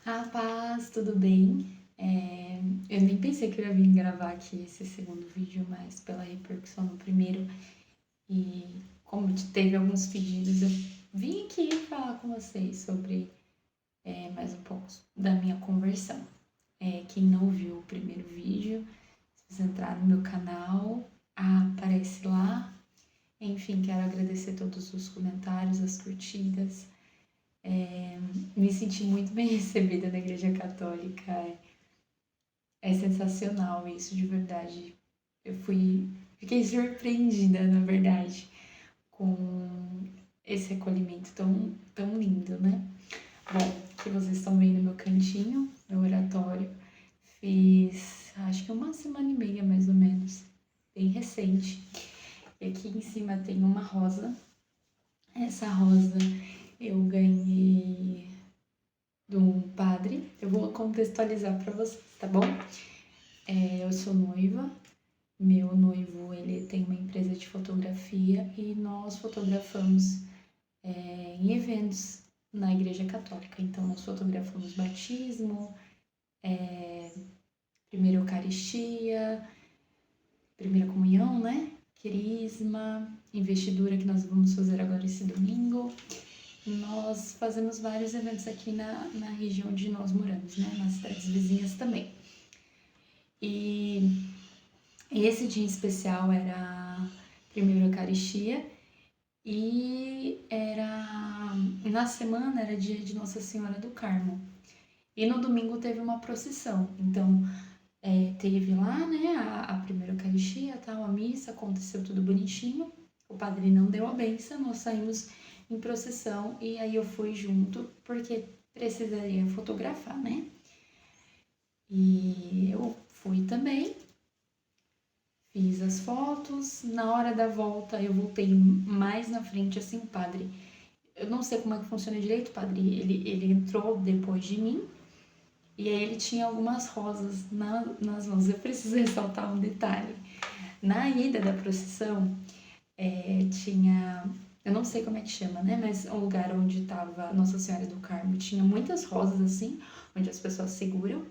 A paz, tudo bem? Eu nem pensei que eu ia vir gravar aqui esse segundo vídeo, mas pela repercussão no primeiro e como teve alguns pedidos, eu vim aqui falar com vocês sobre mais um pouco da minha conversão. Quem não viu o primeiro vídeo, se você entrar no meu canal, aparece lá. Enfim, quero agradecer todos os comentários, as curtidas. Me senti muito bem recebida na Igreja Católica. É sensacional isso, de verdade. Fiquei surpreendida, na verdade, com esse acolhimento tão lindo, né? Bom, aqui vocês estão vendo meu cantinho, meu oratório. Fiz, acho que uma semana e meia, mais ou menos, bem recente. E aqui em cima tem uma rosa. Essa rosa eu ganhei de um padre. Eu vou contextualizar para vocês, tá bom? Eu sou noiva. Meu noivo, ele tem uma empresa de fotografia e nós fotografamos em eventos na Igreja Católica. Então, nós fotografamos batismo, primeira Eucaristia, primeira comunhão, né? Crisma, investidura que nós vamos fazer agora esse domingo. Nós fazemos vários eventos aqui na região onde nós moramos, né? Nas cidades vizinhas também. E esse dia em especial era a primeira Eucaristia e na semana era dia de Nossa Senhora do Carmo. E no domingo teve uma procissão. Então, teve lá, né, a primeira Eucaristia, tal, a missa, aconteceu tudo bonitinho. O padre não deu a benção, nós saímos em procissão e aí eu fui junto, porque precisaria fotografar, né? E eu fui também, fiz as fotos. Na hora da volta, eu voltei mais na frente, assim, o padre. Eu não sei como é que funciona direito, o padre. Ele entrou depois de mim. E aí ele tinha algumas rosas nas mãos. Eu preciso ressaltar um detalhe. Na ida da procissão, tinha... Eu não sei como é que chama, né? Mas um lugar onde estava Nossa Senhora do Carmo tinha muitas rosas, assim, onde as pessoas seguram.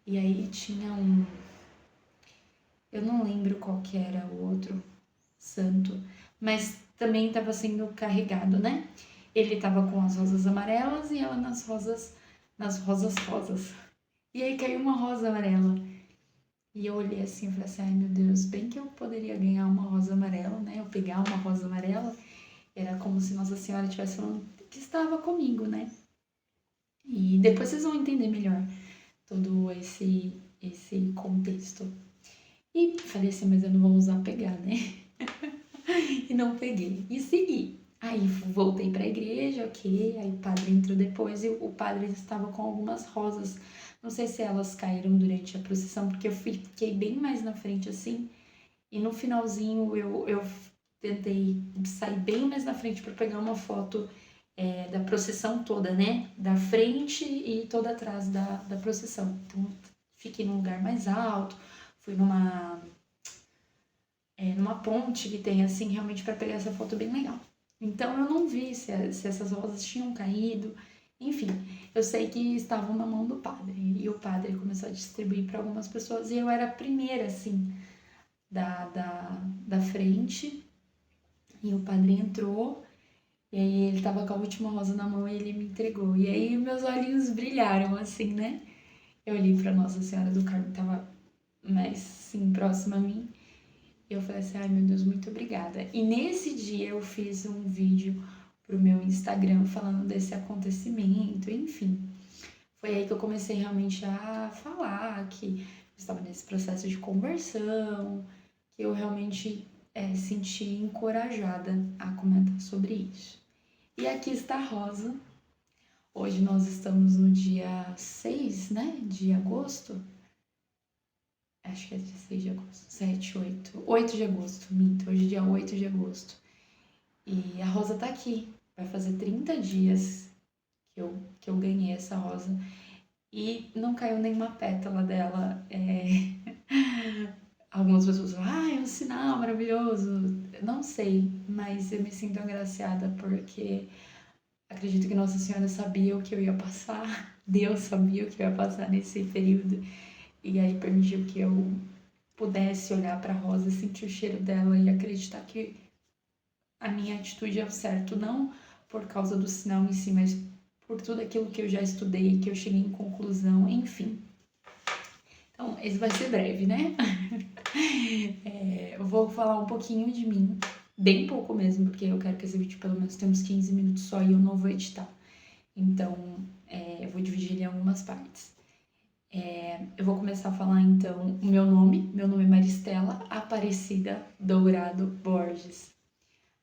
E aí tinha um... Eu não lembro qual que era o outro santo, mas também estava sendo carregado, né? Ele estava com as rosas amarelas e ela nas rosas. E aí caiu uma rosa amarela. E eu olhei assim e falei assim, ai meu Deus, bem que eu poderia ganhar uma rosa amarela, né? Eu pegar uma rosa amarela, era como se Nossa Senhora estivesse falando que estava comigo, né? E depois vocês vão entender melhor todo esse contexto. E falei assim, mas eu não vou usar pegar, né? E não peguei. E segui. Aí voltei para a igreja, ok. Aí o padre entrou depois e o padre estava com algumas rosas. Não sei se elas caíram durante a procissão, porque eu fiquei bem mais na frente assim. E no finalzinho eu tentei sair bem mais na frente para pegar uma foto da procissão toda, né? Da frente e toda atrás da procissão. Então fiquei num lugar mais alto, fui numa ponte que tem assim, realmente para pegar essa foto bem legal. Então eu não vi se essas rosas tinham caído, enfim, eu sei que estavam na mão do padre e o padre começou a distribuir para algumas pessoas e eu era a primeira assim da frente e o padre entrou e aí ele tava com a última rosa na mão e ele me entregou e aí meus olhinhos brilharam assim, né? Eu olhei para Nossa Senhora do Carmo que tava mais sim próxima a mim. E eu falei assim, ai meu Deus, muito obrigada. E nesse dia eu fiz um vídeo pro meu Instagram falando desse acontecimento, enfim. Foi aí que eu comecei realmente a falar que eu estava nesse processo de conversão, que eu realmente senti encorajada a comentar sobre isso. E aqui está a Rosa. Hoje nós estamos no dia 6, né, de agosto. Acho que é 16 de agosto, 7, 8 de agosto, minto, hoje é dia 8 de agosto. E a rosa tá aqui, vai fazer 30 dias que eu ganhei essa rosa e não caiu nenhuma pétala dela. Algumas pessoas falam, é um sinal maravilhoso. Não sei, mas eu me sinto agraciada porque Acredito que Nossa Senhora sabia o que eu ia passar, Deus sabia o que eu ia passar nesse período, e aí permitiu que eu pudesse olhar para a rosa, sentir o cheiro dela e acreditar que a minha atitude é o certo, não por causa do sinal em si, mas por tudo aquilo que eu já estudei, que eu cheguei em conclusão, enfim. Então, esse vai ser breve, né? Eu vou falar um pouquinho de mim, bem pouco mesmo, porque eu quero que esse vídeo pelo menos tenha uns 15 minutos só e eu não vou editar. Então, eu vou dividir ele em algumas partes. Eu vou começar a falar então o meu nome. Meu nome é Maristela Aparecida Dourado Borges.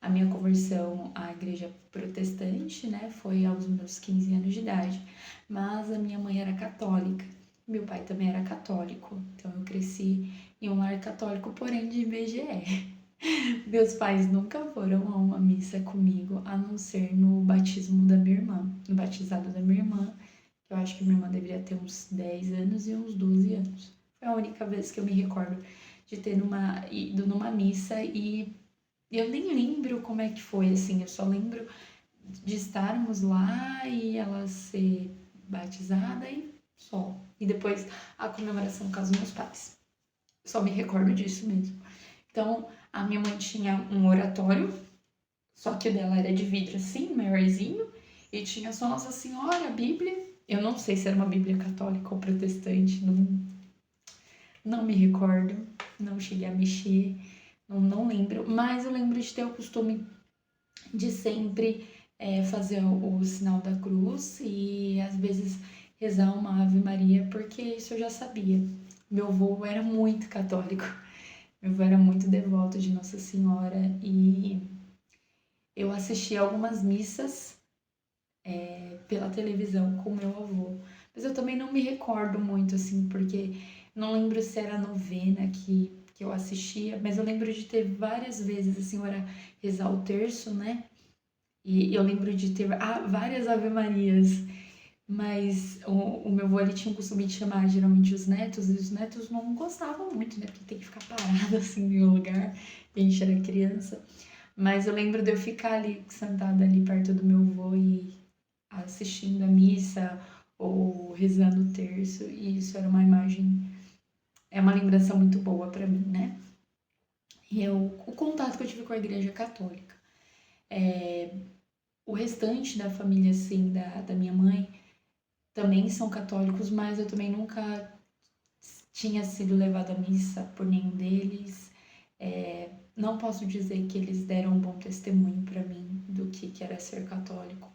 A minha conversão à igreja protestante, né, foi aos meus 15 anos de idade, mas a minha mãe era católica, meu pai também era católico, então eu cresci em um lar católico, porém de IBGE. Meus pais nunca foram a uma missa comigo, a não ser no batismo da minha irmã, no batizado da minha irmã, que eu acho que minha irmã deveria ter uns 10 anos e uns 12 anos. Foi a única vez que eu me recordo de ter ido numa missa e eu nem lembro como é que foi, assim, eu só lembro de estarmos lá e ela ser batizada e só. E depois a comemoração com os meus pais. Só me recordo disso mesmo. Então, a minha mãe tinha um oratório, só que o dela era de vidro assim, maiorzinho, e tinha só Nossa Senhora, a Bíblia. Eu não sei se era uma Bíblia católica ou protestante, não me recordo, não cheguei a mexer, não lembro, mas eu lembro de ter o costume de sempre fazer o sinal da cruz e às vezes rezar uma Ave Maria, porque isso eu já sabia. Meu avô era muito católico, meu avô era muito devoto de Nossa Senhora e eu assisti algumas missas pela televisão com meu avô. Mas eu também não me recordo muito, assim, porque não lembro se era a novena que eu assistia, mas eu lembro de ter várias vezes a senhora rezar o terço, né? E eu lembro de ter várias Ave Marias, mas o meu avô ele tinha o costume de chamar geralmente os netos, e os netos não gostavam muito, né? Porque tem que ficar parado assim em um lugar, e a gente era criança. Mas eu lembro de eu ficar ali, sentada ali perto do meu avô e assistindo a missa ou rezando o terço, e isso era uma imagem, é uma lembrança muito boa para mim, né? O contato que eu tive com a igreja católica. O restante da família, assim, da minha mãe, também são católicos, mas eu também nunca tinha sido levada à missa por nenhum deles. Não posso dizer que eles deram um bom testemunho para mim do que era ser católico.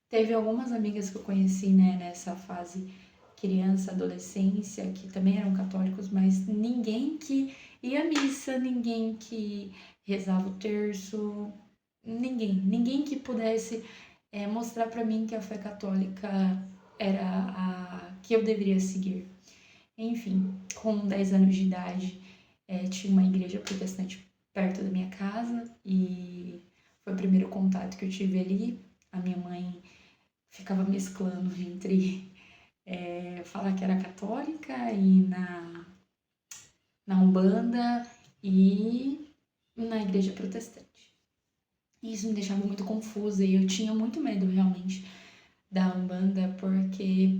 Teve algumas amigas que eu conheci, né, nessa fase criança, adolescência, que também eram católicos, mas ninguém que ia à missa, ninguém que rezava o terço, ninguém que pudesse mostrar para mim que a fé católica era a que eu deveria seguir. Enfim, com 10 anos de idade, tinha uma igreja protestante perto da minha casa e foi o primeiro contato que eu tive ali. A minha mãe ficava mesclando entre falar que era católica e na Umbanda e na igreja protestante. E isso me deixava muito confusa e eu tinha muito medo realmente da Umbanda, porque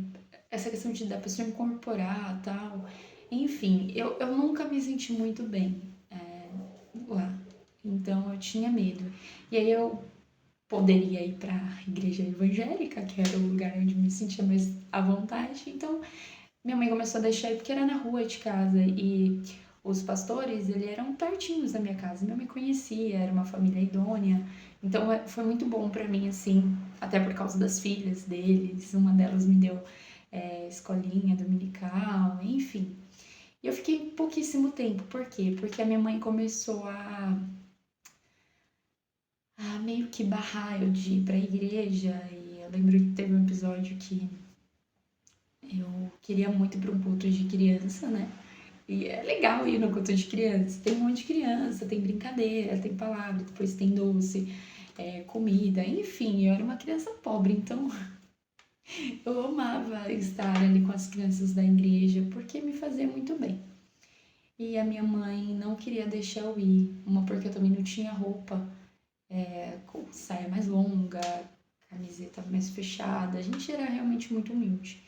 essa questão da pessoa incorporar tal, enfim, eu nunca me senti muito bem lá, então eu tinha medo. E aí eu poderia ir para a igreja evangélica, que era o lugar onde me sentia mais à vontade, então minha mãe começou a deixar ir porque era na rua de casa e os pastores, eles eram pertinhos da minha casa. Minha mãe conhecia, era uma família idônea. Então foi muito bom para mim, assim, até por causa das filhas deles. Uma delas me deu escolinha dominical, enfim. E eu fiquei pouquíssimo tempo. Por quê? Porque a minha mãe começou a meio que barrar eu de ir pra igreja. E eu lembro que teve um episódio que eu queria muito ir para um culto de criança, né? E é legal ir no culto de criança. Tem um monte de criança, tem brincadeira, tem palavra, depois tem doce, comida, enfim, eu era uma criança pobre, então eu amava estar ali com as crianças da igreja porque me fazia muito bem. E a minha mãe não queria deixar eu ir, uma porque eu também não tinha roupa com saia mais longa, camiseta mais fechada. A gente era realmente muito humilde.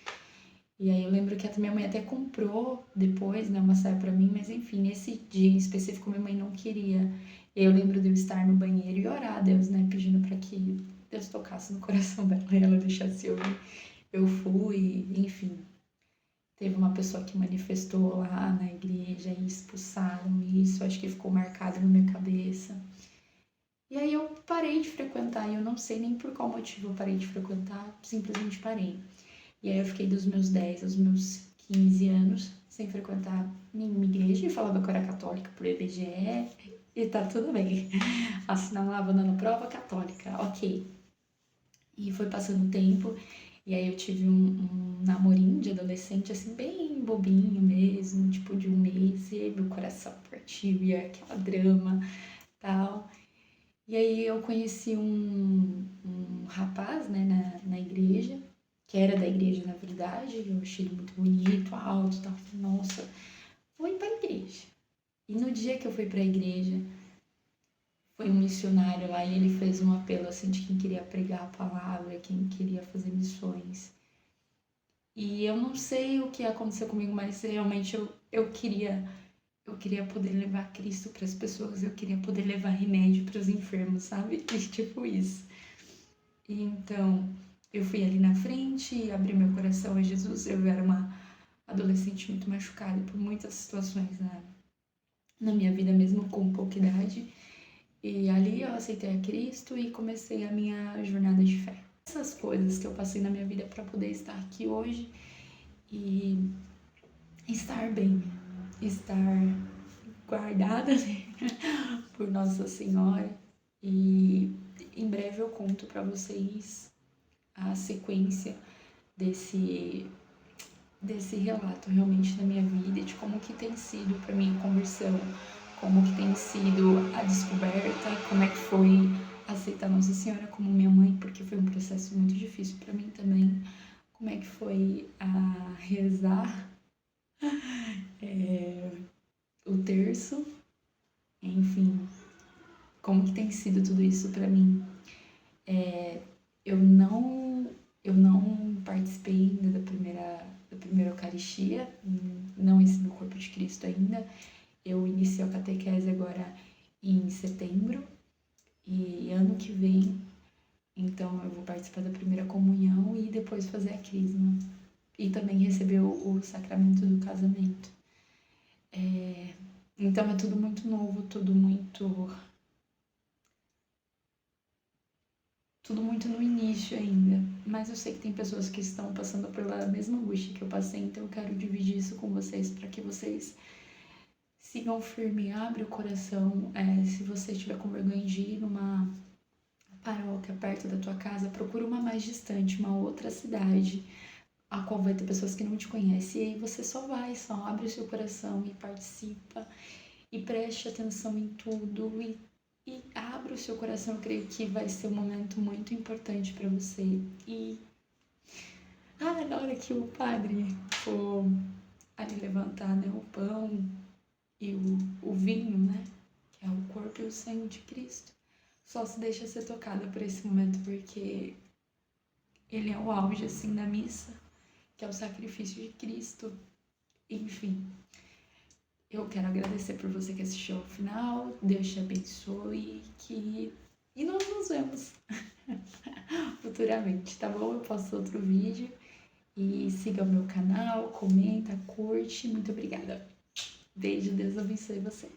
E aí eu lembro que a minha mãe até comprou depois, né, uma saia pra mim, mas enfim, nesse dia em específico minha mãe não queria. E aí eu lembro de eu estar no banheiro e orar a Deus, né, pedindo para que Deus tocasse no coração dela e ela deixasse eu ir. Eu fui, enfim. Teve uma pessoa que manifestou lá na igreja e expulsaram isso, acho que ficou marcado na minha cabeça. E aí eu parei de frequentar, e eu não sei nem por qual motivo eu parei de frequentar, simplesmente parei. E aí eu fiquei dos meus 10 aos meus 15 anos sem frequentar nenhuma igreja e falava que eu era católica por IBGE e tá tudo bem. Assinalava dando prova católica, ok. E foi passando o tempo, e aí eu tive um namorinho de adolescente, assim, bem bobinho mesmo, tipo de um mês, e aí meu coração partiu, e aquela drama, tal. E aí eu conheci um rapaz, né, na igreja, que era da igreja, na verdade, eu achei ele muito bonito, alto, tal. Nossa, fui pra igreja. E no dia que eu fui pra igreja, foi um missionário lá e ele fez um apelo, assim, de quem queria pregar a palavra, quem queria fazer missões. E eu não sei o que aconteceu comigo, mas realmente eu queria poder levar Cristo para as pessoas, eu queria poder levar remédio para os enfermos, sabe? E tipo isso. E então, eu fui ali na frente, abri meu coração a Jesus. Eu era uma adolescente muito machucada por muitas situações na minha vida, mesmo com pouca idade. E ali eu aceitei a Cristo e comecei a minha jornada de fé. Essas coisas que eu passei na minha vida para poder estar aqui hoje e estar bem, estar guardada, né, por Nossa Senhora. E em breve eu conto para vocês a sequência desse relato realmente na minha vida, de como que tem sido para mim a conversão, como que tem sido a descoberta, como é que foi aceitar Nossa Senhora como minha mãe, porque foi um processo muito difícil para mim também, como é que foi a rezar o terço, enfim, como que tem sido tudo isso para mim. Eu não participei ainda da primeira Eucaristia, não ensino o corpo de Cristo ainda. Eu inicio a catequese agora em setembro e ano que vem, então eu vou participar da primeira comunhão e depois fazer a crisma. E também receber o sacramento do casamento. Então é tudo muito novo, tudo muito no início ainda, mas eu sei que tem pessoas que estão passando pela mesma angústia que eu passei, então eu quero dividir isso com vocês para que vocês sigam firme, abre o coração. Se você estiver com vergonha de ir numa paróquia perto da tua casa, procura uma mais distante, uma outra cidade, a qual vai ter pessoas que não te conhecem, e aí você só abre o seu coração e participa, e preste atenção em tudo, e abra o seu coração. Eu creio que vai ser um momento muito importante para você. E na hora que o padre for ali levantar, né, o pão e o vinho, né, que é o corpo e o sangue de Cristo, só se deixa ser tocada por esse momento, porque ele é o auge, assim, da missa, que é o sacrifício de Cristo. Enfim, eu quero agradecer por você que assistiu ao final. Deus te abençoe e nós nos vemos futuramente, tá bom? Eu posto outro vídeo e siga o meu canal, comenta, curte. Muito obrigada. Beijo, Deus abençoe você.